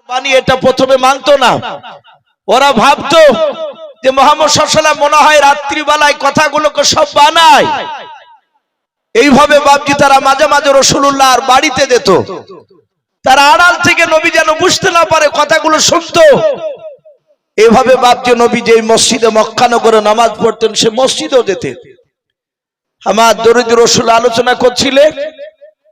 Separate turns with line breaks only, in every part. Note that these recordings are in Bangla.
বাণী এটা প্রথমে মানতো না। ওরা ভাবতো যে মুহাম্মদ সাল্লাল্লাহু আলাইহি ওয়াসাল্লাম মনে হয় রাত্রিবেলায় কথাগুলোকে সব বানায়। এইভাবে বাপজি তারা মাঝে মাঝে রাসূলুল্লাহর বাড়িতে যেত, তারা আড়াল থেকে নবী যেন বুঝতে না পারে কথাগুলো শুনতো। এইভাবে বাপজি নবী যে মসজিদে মক্কা নগরে নামাজ পড়তেন সে মসজিদেও যেতেন। আমার দরুদ রাসূল আলোচনা করছিলেন,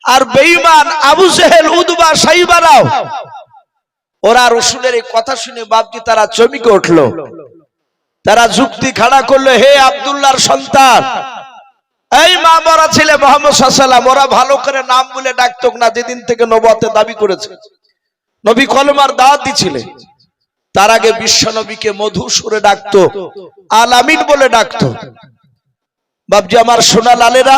আর বেঈমান আবু জেহেল উতবা সাইবারাও ওরা রাসূলের এই কথা শুনে বাপজি তারা চমকে উঠলো। তারা যুক্তি খাড়া করলো, হে আব্দুল্লাহর সন্তান, এই মা মরা ছেলে মুহাম্মদ সাল্লাল্লাহু আলাইহি ওয়াসাল্লাম, ওরা ভালো করে নাম বলে ডাকতো না যেদিন থেকে নবুয়তের দাবি করেছে। নবী কলমার দাওয়াত দিছিলেন, তার আগে বিশ্ব নবীকে মধু সুরে ডাকতো, আল আমিন বলে ডাকতো। বাপজি আমার সোনা লালেরা,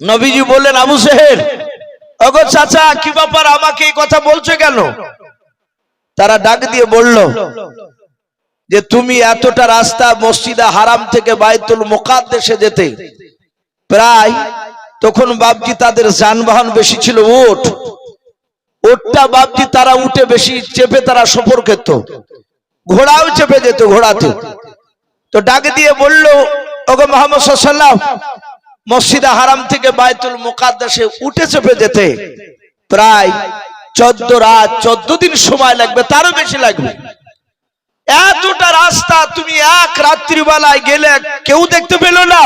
নবীজি বললেন, আবু জেহেল, ওগো চাচা, কি ব্যাপার, আমাকে এই কথা বলছো কেন? তারা ডাক দিয়ে বলল যে তুমি এতটা রাস্তা মসজিদে হারাম থেকে বাইতুল মুকাদ্দাসে যেতে, প্রায় তখন বাপজি তাদের যানবাহন বেশি ছিল, উটটা বাপজি তারা উঠে বেশি চেপে তারা সফর করত, ঘোড়াও চেপে যেত ঘোড়াতে। তো ডাক দিয়ে বলল, ওগো মুহাম্মদ সাল্লাল্লাহু আলাইহি ওয়াসাল্লাম, মসজিদে হারাম থেকে বাইতুল মুকাদ্দাসে উঠে চেপে যেতে প্রায় 14 রাত 14 দিন সময় লাগবে, তারও বেশি লাগবে। এতটা রাস্তা তুমি এক রাত্রিবেলায় গেলে কেউ দেখতে পেল না?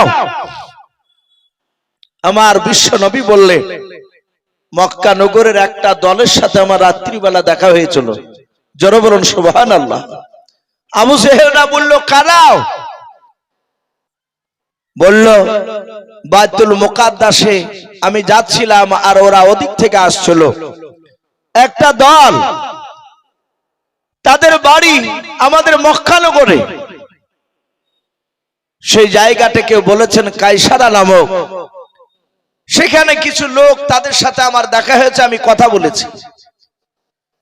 আমার বিশ্ব নবী বললেন, মক্কা নগরের একটা দলের সাথে আমার রাত্রিবেলা দেখা হয়েছিল। জোরে বলুন সুবহানাল্লাহ। আবু জেহেলরা বলল, কারাও? বলল, বাইতুল মুকাদ্দাসে আমি যাচ্ছিলাম আর ওরা ওদিক থেকে আসছিল একটা দল, তাদের বাড়ি আমাদের মক্কা নগরে। সেই জায়গাটাকে বলেছেন কায়সারা নামক। সেখানে কিছু লোক, তাদের সাথে আমার দেখা হয়েছে, আমি কথা বলেছি।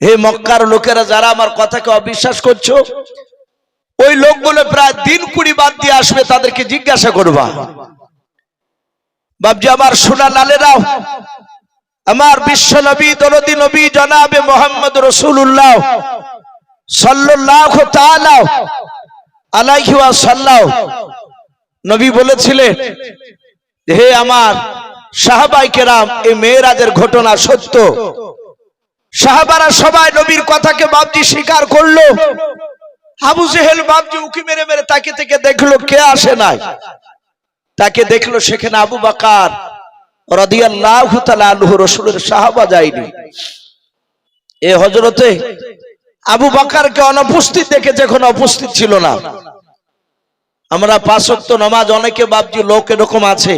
হে মক্কার লোকেরা, যারা আমার কথাকে অবিশ্বাস করছো, ওই লোকগুলো প্রায় দিন 20 বাদ দিয়ে আসবে, তাদেরকে জিজ্ঞাসা করবা। বাপজি আমার সোনা লালেরাও, আমার বিশ্ব নবী দরদি নবী জনাবে মুহাম্মদ রাসূলুল্লাহ সাল্লাল্লাহু তাআলা আলাইহি ওয়াসাল্লাম নবী বলেছিলেন, হে আমার সাহাবায়ে কেরাম, এই মেরাজের ঘটনা সত্য। সাহাবারা সবাই নবীর কথাকে বাপজি স্বীকার করলো। আবু জেহেল বাপজি উকি মেরে মেরে তাকে থেকে দেখলো কে আসে নাই। তাকে দেখলো সেখানে আবু বকর রাদিয়াল্লাহু তাআলা আনহু, রাসূলের সাহাবা যায়নি। এই হযরতে আবু বকরকে অনুপস্থিত দেখে, যখন উপস্থিত ছিল না। আমরা 5 ওয়াক্ত নামাজ, অনেকে বাপজি লোক এরকম আছে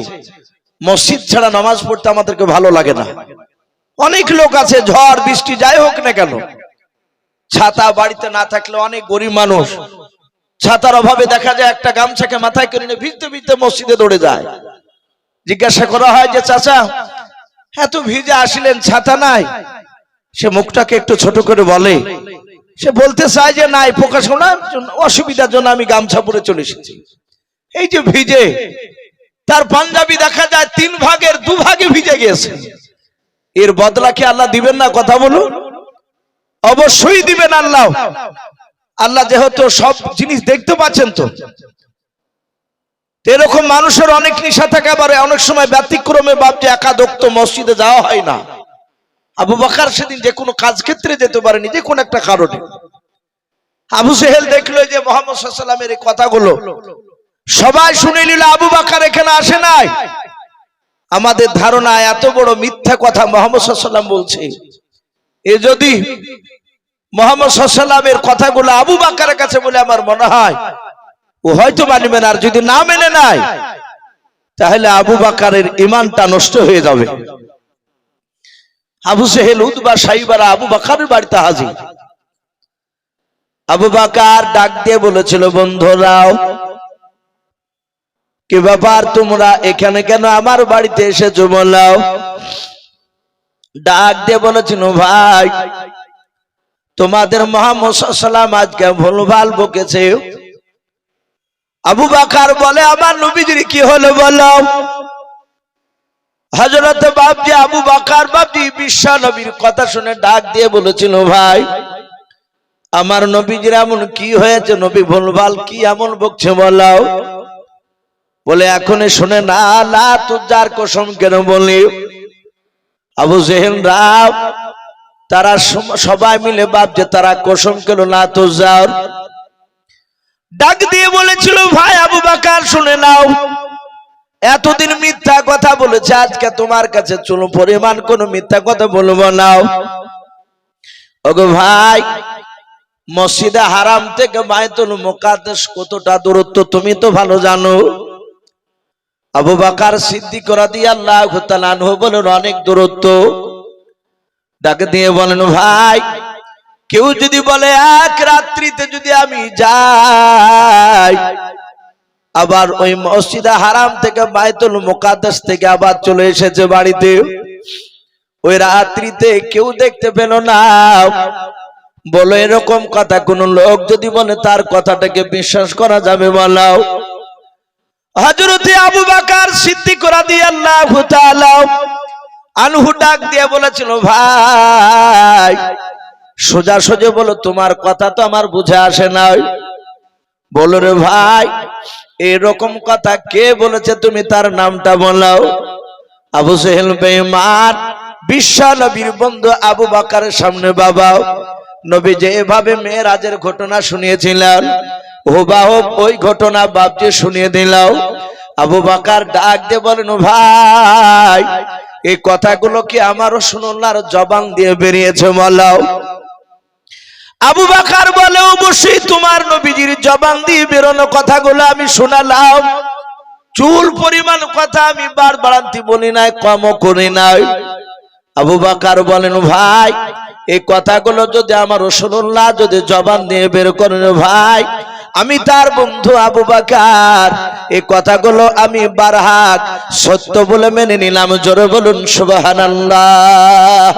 মসজিদ ছাড়া নামাজ পড়তে আমাদেরকে ভালো লাগে না। অনেক লোক আছে ঝড় বৃষ্টি যাই হোক না কেন, ছাতা বাড়িতে না থাকলে, অনেক গরিব মানুষ ছাতার অভাবে দেখা যায় একটা গামছাকে মাথায় করে নিয়ে ভিজতে ভিজতে মসজিদে দৌড়ে যায়। জিজ্ঞাসা করা হয় যে চাচা, এত ভিজে আসলেন, ছাতা নাই? সে মুখটাকে একটু ছোট করে বলে, সে বলতে চায় যে নাই, প্রকাশ করার অসুবিধার জন্য আমি গামছা পরে চলে এসেছি। এই যে ভিজে, তার পাঞ্জাবি দেখা যায় 3 ভাগের 2 ভাগে ভিজে গিয়েছে। এর বদলা কি আল্লাহ দিবেন না? কথা বলুন। অবশ্যই দিবেন আল্লাহ। আল্লাহ যেহেতু সব জিনিস দেখতে পাচ্ছেন, তো এরকম মানুষের অনেক নিশা থাকে, আবার অনেক সময় ব্যতিক্রমে বাপজি একাদক্ত মসজিদে যাওয়া হয় না। আবু বকর সেদিন যে কোনো কাজ ক্ষেত্রে যেতে পারেনি, যে কোনো একটা কারণে। আবু জেহেল দেখলো যে মুহাম্মদ সাল্লাল্লাহু আলাইহি ওয়াসাল্লামের এই কথাগুলো সবাই শুনে নিল, আবু বকর এখানে আসে নাই। আমাদের ধারণা এত বড় মিথ্যা কথা মুহাম্মদ সাল্লাল্লাহু আলাইহি ওয়াসাল্লাম বলছে, এ যদি মুহাম্মদ সাল্লাল্লাহু আলাইহি ওয়াসাল্লামের কথাগুলো আবু বকরের কাছে বলে, আমার মনে হয় ও হয়তো মানবে না। আর যদি না মেনে নেয়, তাহলে আবু বকরের ঈমানটা নষ্ট হয়ে যাবে। আবু জেহেল উতবা সাইবারা আবু বকরের বাড়িতে হাজির। আবু বকর ডাক দিয়ে বলেছিল, বন্ধুরাও, কি ব্যাপার, তোমরা এখানে কেন আমার বাড়িতে এসেছো বলাও? ডাক দিয়ে বলেছিল, ভাই, তোমাদের মুহাম্মদ সাল্লাল্লাহু আলাইহি ওয়াসাল্লাম আজকে ভুলভাল বকেছে। আবু বকর বলে, আমার নবীজির কি হলো বলো? হযরত বাপজি আবু বকর বাপজি বিশ্ব নবীর কথা শুনে ডাক দিয়ে বলেছিল, ভাই আমার নবীজির এমন কি হয়েছে, নবী ভুলভাল কি এমন বকছে বলাও। বলে এখনই শুনে না, না তুই যার কসম কেন বলি। আবু জেহেল রাব তারা সবাই মিলে বাপজি তারা কসম কেন না তো যাও। ডাক দিয়ে বলেছিল, ভাই আবু বকর শুনে নাও, এতদিন মিথ্যা কথা বলেছে, আজকে তোমার কাছে চলো পরিমাণ কোন মিথ্যা কথা বলবো না। ওগো ভাই, মসজিদে হারাম থেকে বাইতুল মুকাদ্দাস কতটা দূরত্ব তুমি তো ভালো জানো। আবু বকর সিদ্দিক রাদিয়াল্লাহু তাআলা আনহু বলেন অনেক দূরত্ব। ডাক দিয়ে বলেন, ভাই কেউ যদি বলে এক রাত্রিতে যদি আমি যাই, আবার ওই মসজিদে হারাম থেকে বাইতুল মুকাদ্দাস থেকে আবার চলে এসেছে বাড়িতে, ওই রাত্রিতে কেউ দেখতে পেল না, বলো এরকম কথা কোন লোক যদি বলে তার কথাটাকে বিশ্বাস করা যাবে বলাও। হযরতে আবু বকর সিদ্দিক রাদিয়াল্লাহু তাআলা আনহু ডাক দিয়ে বলেছিল, ভাই সোজা সোজা বলো, তোমার কথা তো আমার বুঝে আসে না। বলো রে ভাই, এরকম কথা কে বলেছে, তুমি তার নামটা বলাও। আবু জেহেল বেঈমান বিশ্ব নবীর বন্ধু আবু বকরের সামনে বাবা নবী যেভাবে মেরাজের ঘটনা শুনিয়েছিলেন, হুবহু ওই ঘটনা বাপজি শুনিয়ে দিলাম। আবু বকর ডাক দিয়ে বলেন, ভাই এই কথাগুলো কি আমারও শুনুনার জবান দিয়ে বেরিয়েছে বলাও। আবু বকর বলে, অবশ্যই তোমার নবীজির জবান দিয়ে বেরোনো কথাগুলো আমি শোনালাম। চুল পরিমাণ কথা আমি বাড়ান্তি বলি নাই, কমও করি নাই। আবু বকর বলেন, ভাই এই কথাগুলো যদি আমার রাসূলুল্লাহ যদি জবান দিয়ে বের করেন, ভাই আমি তার বন্ধু আবু বকর এই কথাগুলো আমি বারহাক সত্য বলে মেনে নিলাম। জোরে বলুন সুবহানাল্লাহ।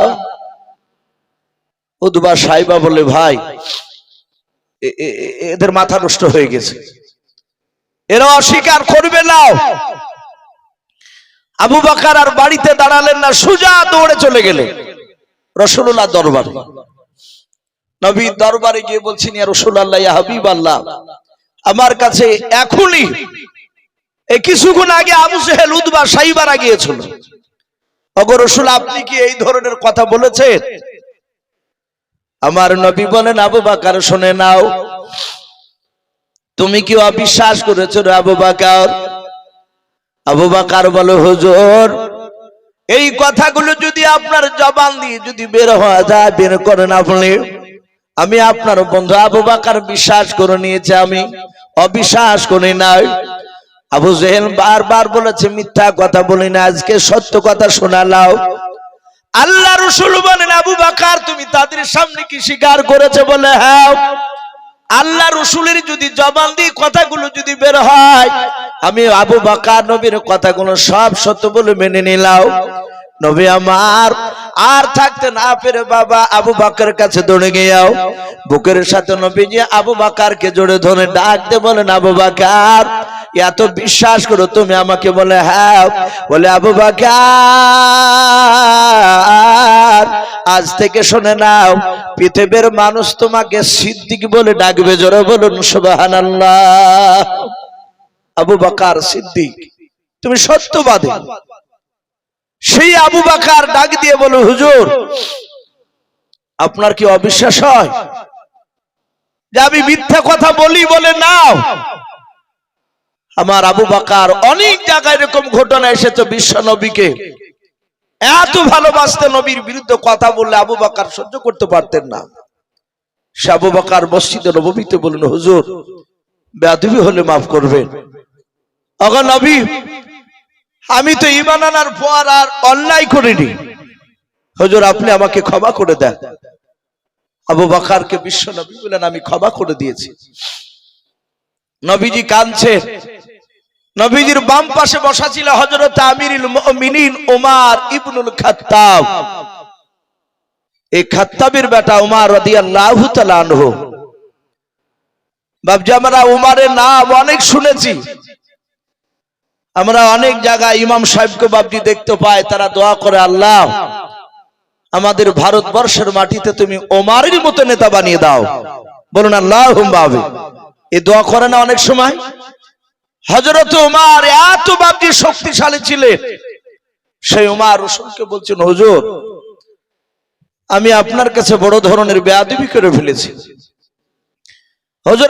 উতবা সাইবা বলে, ভাই এদের মাথা নষ্ট হয়ে গেছে, এরা অস্বীকার করবে না। আবু বকর আর বাড়িতে দাঁড়ালেন না, সোজা দৌড়ে চলে গেলেন রাসূলুল্লাহ দরবারে। নবী দরবারে গিয়ে বলছেন, ইয়া রাসূলুল্লাহ, ইয়া হাবিবাল্লাহ, আমার কাছে এখনই এই কিছুক্ষণ আগে আবু জেহেল উতবা সাইবারা গিয়েছিল। ওগো রাসূল, আপনি কি এই ধরনের কথা বলেছেন? আমার নবী বলেন, আবু বকর শুনে নাও, তুমি কি অবিশ্বাস করেছো রে আবু বকর? আবু বকর বলে, হুজুর এই কথাগুলো যদি আপনার জবান দিয়ে যদি বের হওয়া যায়, বের করেন আপনি, আমি আপনার বন্ধু আবু বকর বিশ্বাস করে নিয়েছি, আমি অবিশ্বাস করি নাই। আবু জেহেল বারবার বলেছে মিথ্যা কথা বলি না, আজকে সত্য কথা শোনালাও। আল্লাহ রাসূল বলেন, আবু বকর তুমি তাদের সামনে কি স্বীকার করেছে? বলে হ্যাঁ। আল্লাহ রাসূলের যদি জবান দিয়ে কথাগুলো যদি বের হয়, আমি আবু বকর নবীর কথাগুলো সব সত্য বলে মেনে নিলাম। নবী আমার আর থাকতে না পেরে বাবা আবু বকরের কাছে দৌড়ে গিয়েও বুকের সাথে নবীজি আবু বকরকে জড়ে ধরে ডাক দিয়ে বলেন, আবু বকর এত বিশ্বাস করো তুমি আমাকে? বলে হ্যাঁ। বলে আবু বকর আজ থেকে শুনে নাও, পৃথিবীর মানুষ তোমাকে সিদ্দিক বলে ডাকবে। জোরে বলুন সুবহানাল্লাহ। আবু বকর সিদ্দিক, তুমি সত্যবাদী। সেই আবু বকর ডাক দিয়ে বলে, হুজুর আপনার কি অবিশ্বাস হয় যে আমি মিথ্যা কথা বলি? বলে নাও। আমার আবু বকর অনেক জায়গায় এরকম ঘটনা এসেছে, বিশ্ব নবীকে এত ভালোবাসতে, নবীর বিরুদ্ধে কথা বললে আবু বকর সহ্য করতে পারতেন না। সে আবু বকর মসজিদে নববীতে বললেন, হুজুর বেয়াদবি হলে মাফ করবেন। ওগো নবী, আমি তো ঈমান আনার পর আর অন্যায় করিনি, হুজুর আপনি আমাকে ক্ষমা করে দেন। আবু বকরকে বিশ্ব নবী বলেন, আমি ক্ষমা করে দিয়েছি। নবীজি কাঁদছেন। নবীজির বাম পাশে বসা ছিল হযরত আমিরুল মুমিনিন ওমর ইবনুল খাত্তাব। এই খাত্তাবের বেটা ওমর রাদিয়াল্লাহু তাআলা আনহু। বাপজি আমরা ওমরের নাম অনেক শুনেছি, আমরা অনেক জায়গায় ইমাম সাহেবকে বাপজি দেখতে পাই, তারা দোয়া করে, আল্লাহ আমাদের ভারতবর্ষের মাটিতে তুমি ওমারের মতো নেতা বানিয়ে দাও। বলুন আল্লাহুম্মা আমিন। এই দোয়া করে না অনেক সময়? হযরত ওমর এত বাপজি শক্তিশালী ছিলেন, সেই ওমর রাসূলকে বলছেন, হুজুর আমি আপনার কাছে বড় ধরনের বেয়াদবি করে ফেলেছি,